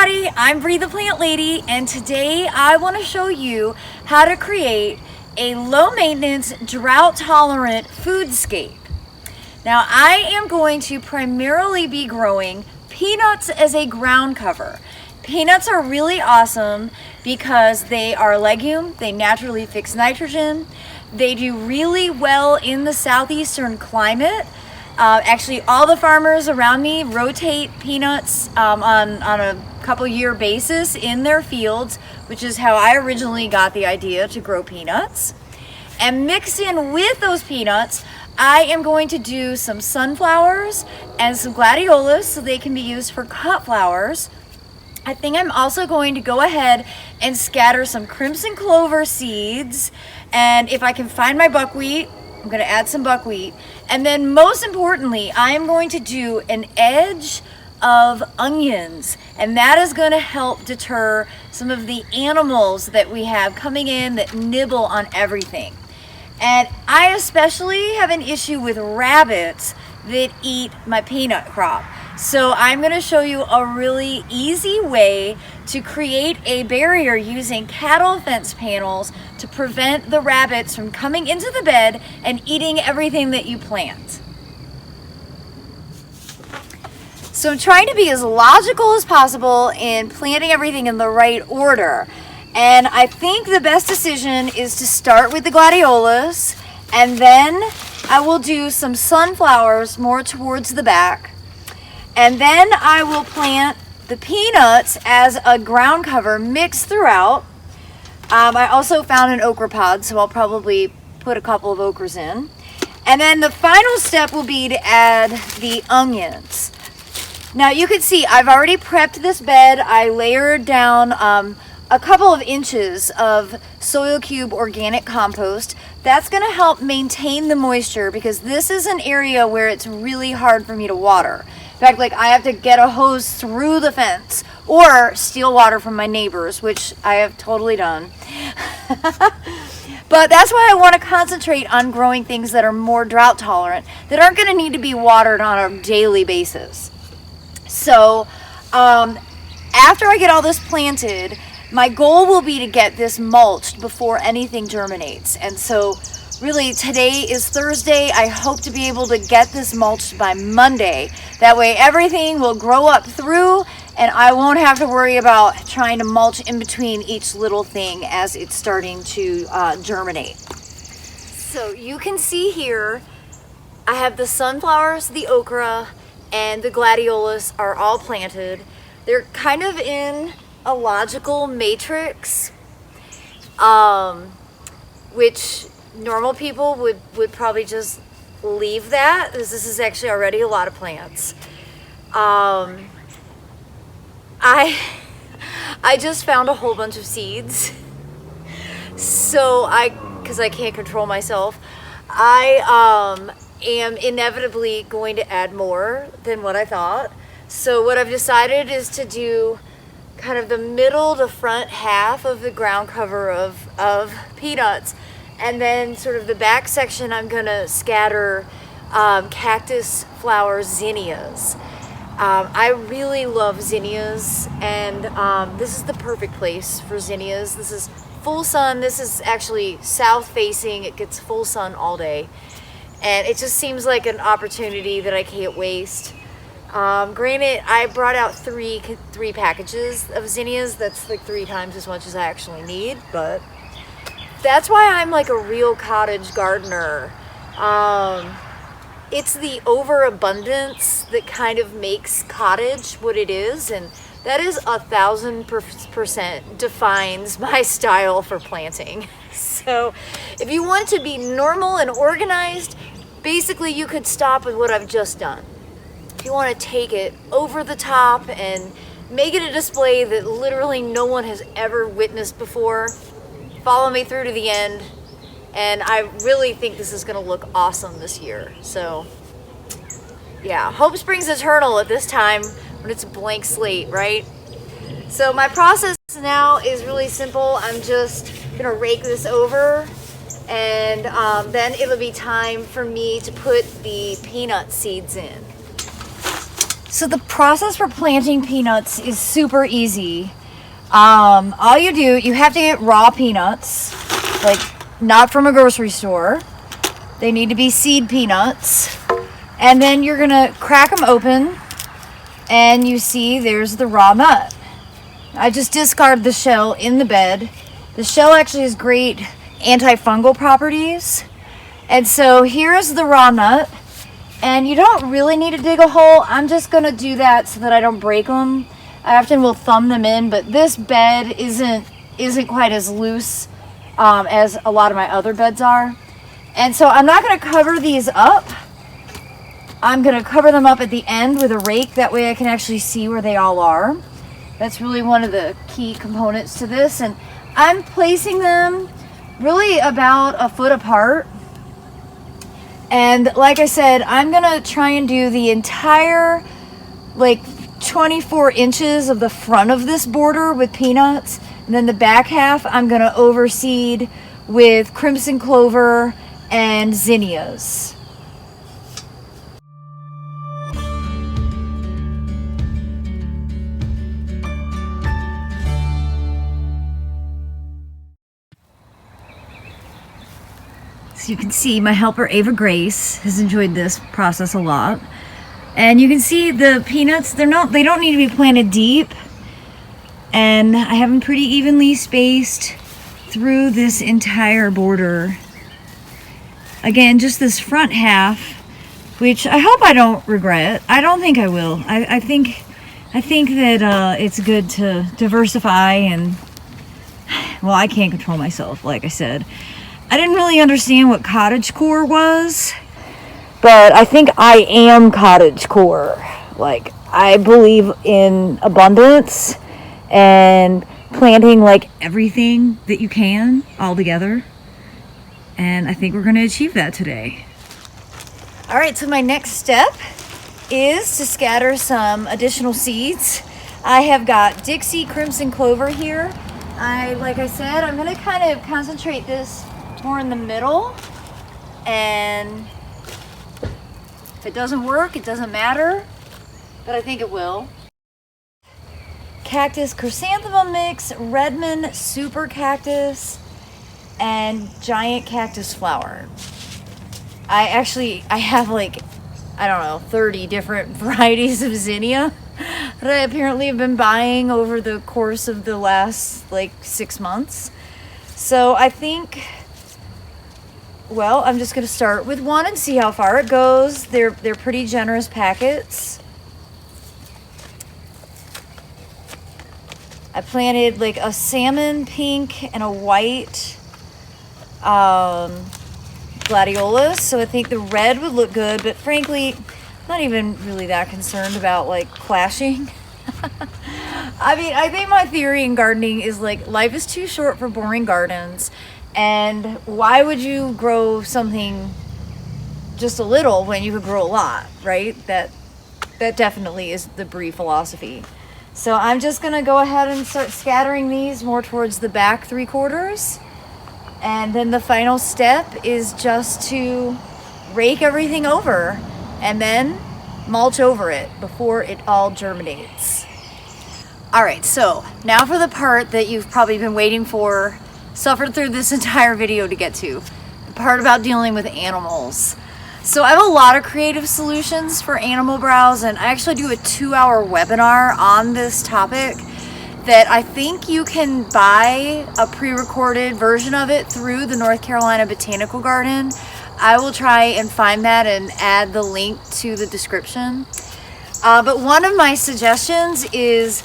everybody, I'm Bree the Plant Lady, and today I want to show you how to create a low maintenance, drought tolerant foodscape. Now I am going to primarily be growing peanuts as a ground cover. Peanuts are really awesome because they are a legume, they naturally fix nitrogen, they do really well in the southeastern climate. Actually, all the farmers around me rotate peanuts on a couple year basis in their fields, which is how I originally got the idea to grow peanuts. And mixed in with those peanuts, I am going to do some sunflowers and some gladiolas so they can be used for cut flowers. I think I'm also going to go ahead and scatter some crimson clover seeds, and if I can find my buckwheat, I'm going to add some buckwheat. And then most importantly, I am going to do an edge of onions, and that is going to help deter some of the animals that we have coming in that nibble on everything. And I especially have an issue with rabbits that eat my peanut crop. So I'm going to show you a really easy way to create a barrier using cattle fence panels to prevent the rabbits from coming into the bed and eating everything that you plant. So I'm trying to be as logical as possible in planting everything in the right order. And I think the best decision is to start with the gladiolas, and then I will do some sunflowers more towards the back. And then I will plant the peanuts as a ground cover mixed throughout. I also found an okra pod, so I'll probably put a couple of okras in. And then the final step will be to add the onions. Now you can see I've already prepped this bed. I layered down a couple of inches of soil cube organic compost. That's going to help maintain the moisture because this is an area where it's really hard for me to water. In fact, like I have to get a hose through the fence or steal water from my neighbors, which I have totally done. But that's why I want to concentrate on growing things that are more drought tolerant, that aren't going to need to be watered on a daily basis. So after I get all this planted, my goal will be to get this mulched before anything germinates. And so really today is Thursday. I hope to be able to get this mulched by Monday. That way everything will grow up through and I won't have to worry about trying to mulch in between each little thing as it's starting to germinate. So you can see here, I have the sunflowers, the okra, and the gladiolas are all planted. They're kind of in a logical matrix, which normal people would probably just leave that. This is actually already a lot of plants. I just found a whole bunch of seeds, so because I can't control myself, I am inevitably going to add more than what I thought. So what I've decided is to do kind of the middle to front half of the ground cover of peanuts, and then sort of the back section I'm gonna scatter cactus flower zinnias. I really love zinnias, and this is the perfect place for zinnias. This is full sun. This is actually south facing. It gets full sun all day, and it just seems like an opportunity that I can't waste. Granted, I brought out three packages of zinnias. That's like 3 times as much as I actually need, but that's why I'm like a real cottage gardener. It's the overabundance that kind of makes cottage what it is, and that is 1000% defines my style for planting. So if you want to be normal and organized, basically you could stop with what I've just done. If you want to take it over the top and make it a display that literally no one has ever witnessed before, follow me through to the end, and I really think this is going to look awesome this year. So yeah, hope springs eternal at this time when it's a blank slate, right? So my process now is really simple. I'm just going to rake this over, and then it'll be time for me to put the peanut seeds in. So the process for planting peanuts is super easy. All you do, you have to get raw peanuts, like not from a grocery store. They need to be seed peanuts. And then you're gonna crack them open and you see there's the raw nut. I just discard the shell in the bed. The shell actually has great antifungal properties. And so here's the raw nut. And you don't really need to dig a hole. I'm just gonna do that so that I don't break them. I often will thumb them in, but this bed isn't quite as loose as a lot of my other beds are. And so I'm not gonna cover these up. I'm gonna cover them up at the end with a rake. That way I can actually see where they all are. That's really one of the key components to this. And I'm placing them really about a foot apart. And like I said, I'm gonna try and do the entire like 24 inches of the front of this border with peanuts. And then the back half, I'm gonna overseed with crimson clover and zinnias. So you can see my helper Ava Grace has enjoyed this process a lot. And you can see the peanuts, they don't need to be planted deep. And I have them pretty evenly spaced through this entire border. Again, just this front half, which I hope I don't regret. I don't think I will. I think that it's good to diversify, and well, I can't control myself, like I said. I didn't really understand what cottagecore was, but I think I am cottagecore. Like, I believe in abundance and planting like everything that you can all together. And I think we're going to achieve that today. All right, so my next step is to scatter some additional seeds. I have got Dixie Crimson Clover here. Like I said, I'm going to kind of concentrate this more in the middle, and if it doesn't work, it doesn't matter, but I think it will. Cactus Chrysanthemum Mix, Redmond Super Cactus, and Giant Cactus Flower. I have like, I don't know, 30 different varieties of zinnia that I apparently have been buying over the course of the last like 6 months. So I think, well, I'm just going to start with one and see how far it goes. They're pretty generous packets. I planted like a salmon pink and a white gladiolus, so I think the red would look good, but frankly, I'm not even really that concerned about like clashing. I mean, I think my theory in gardening is like life is too short for boring gardens. And why would you grow something just a little when you could grow a lot, right? That definitely is the Brie philosophy. So I'm just gonna go ahead and start scattering these more towards the back 3/4. And then the final step is just to rake everything over and then mulch over it before it all germinates. All right, so now for the part that you've probably been waiting for, suffered through this entire video to get to, the part about dealing with animals. So I have a lot of creative solutions for animal browse, and I actually do a 2-hour webinar on this topic that I think you can buy a pre-recorded version of it through the North Carolina Botanical Garden. I will try and find that and add the link to the description. But one of my suggestions is,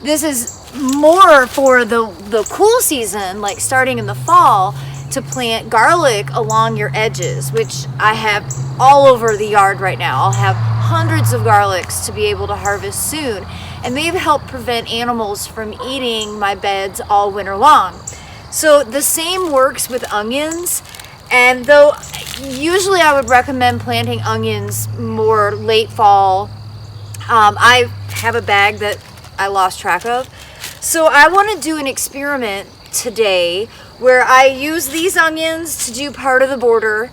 this is more for the cool season, like starting in the fall, to plant garlic along your edges, which I have all over the yard right now. I'll have hundreds of garlics to be able to harvest soon, and they've helped prevent animals from eating my beds all winter long. So the same works with onions, and though usually I would recommend planting onions more late fall, I have a bag that I lost track of. So I want to do an experiment today where I use these onions to do part of the border,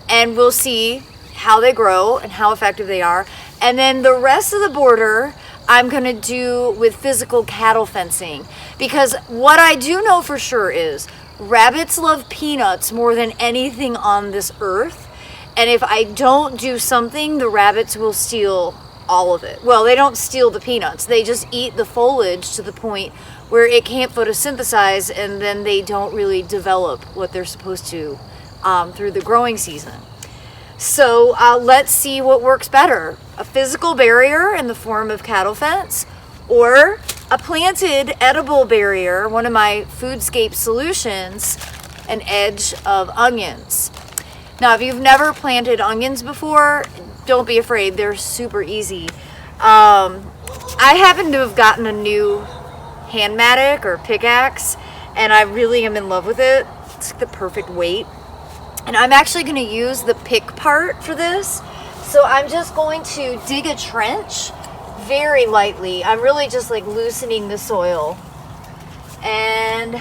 and we'll see how they grow and how effective they are. And then the rest of the border I'm gonna do with physical cattle fencing, because what I do know for sure is rabbits love peanuts more than anything on this earth. And if I don't do something, the rabbits will steal all of it. Well, they don't steal the peanuts. They just eat the foliage to the point where it can't photosynthesize, and then they don't really develop what they're supposed to through the growing season. So let's see what works better. A physical barrier in the form of cattle fence, or a planted edible barrier, one of my Foodscape solutions, an edge of onions. Now, if you've never planted onions before, don't be afraid, they're super easy. I happen to have gotten a new hand matic or pickaxe, and I really am in love with it. It's the perfect weight. And I'm actually going to use the pick part for this. So I'm just going to dig a trench very lightly. I'm really just like loosening the soil. And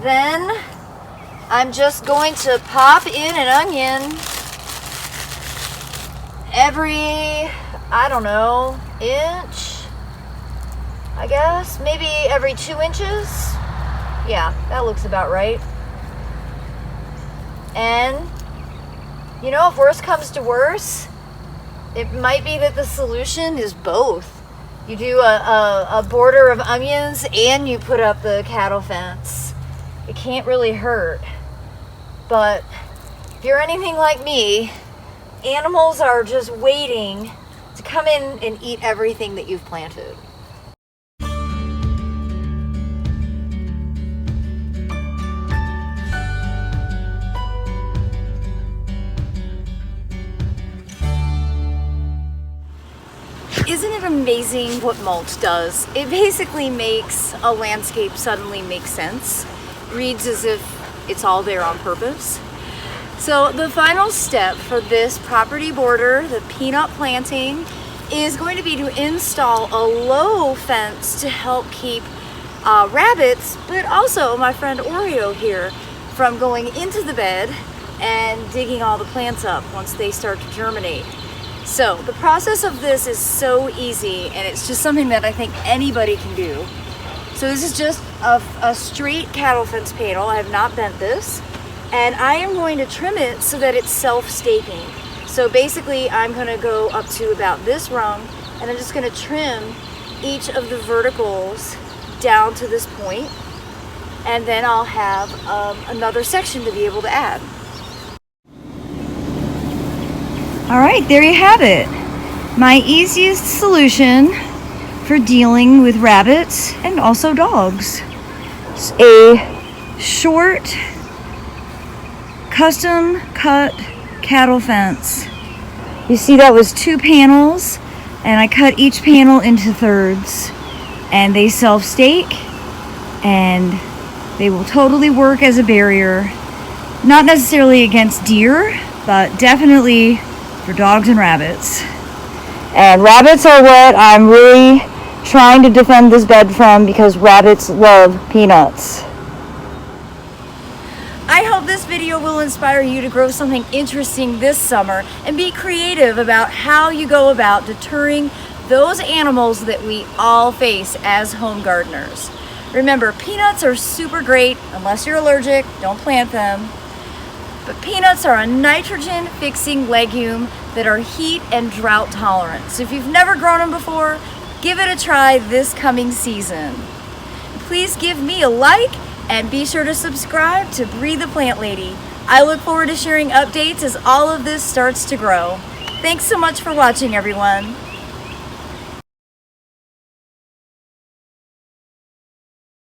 then I'm just going to pop in an onion every, I don't know, inch, I guess. Maybe every 2 inches. Yeah, that looks about right. And, you know, if worse comes to worse, it might be that the solution is both. You do a border of onions and you put up the cattle fence. It can't really hurt. But if you're anything like me, animals are just waiting to come in and eat everything that you've planted. Isn't it amazing what mulch does? It basically makes a landscape suddenly make sense. Reads as if it's all there on purpose. So the final step for this property border, the peanut planting, is going to be to install a low fence to help keep rabbits, but also my friend Oreo here, from going into the bed and digging all the plants up once they start to germinate. So the process of this is so easy, and it's just something that I think anybody can do. So this is just a straight cattle fence panel. I have not bent this, and I am going to trim it so that it's self-staking. So basically I'm going to go up to about this rung, and I'm just going to trim each of the verticals down to this point, and then I'll have another section to be able to add. All right, there you have it. My easiest solution for dealing with rabbits and also dogs. It's a short, custom cut cattle fence. You see that was 2 panels, and I cut each panel into thirds, and they self-stake, and they will totally work as a barrier. Not necessarily against deer, but definitely for dogs and rabbits. And rabbits are what I'm really trying to defend this bed from, because rabbits love peanuts. I hope this video will inspire you to grow something interesting this summer and be creative about how you go about deterring those animals that we all face as home gardeners. Remember, peanuts are super great. Unless you're allergic, don't plant them. But peanuts are a nitrogen fixing legume that are heat and drought tolerant. So if you've never grown them before, give it a try this coming season. Please give me a like and be sure to subscribe to Breathe the Plant Lady. I look forward to sharing updates as all of this starts to grow. Thanks so much for watching, everyone.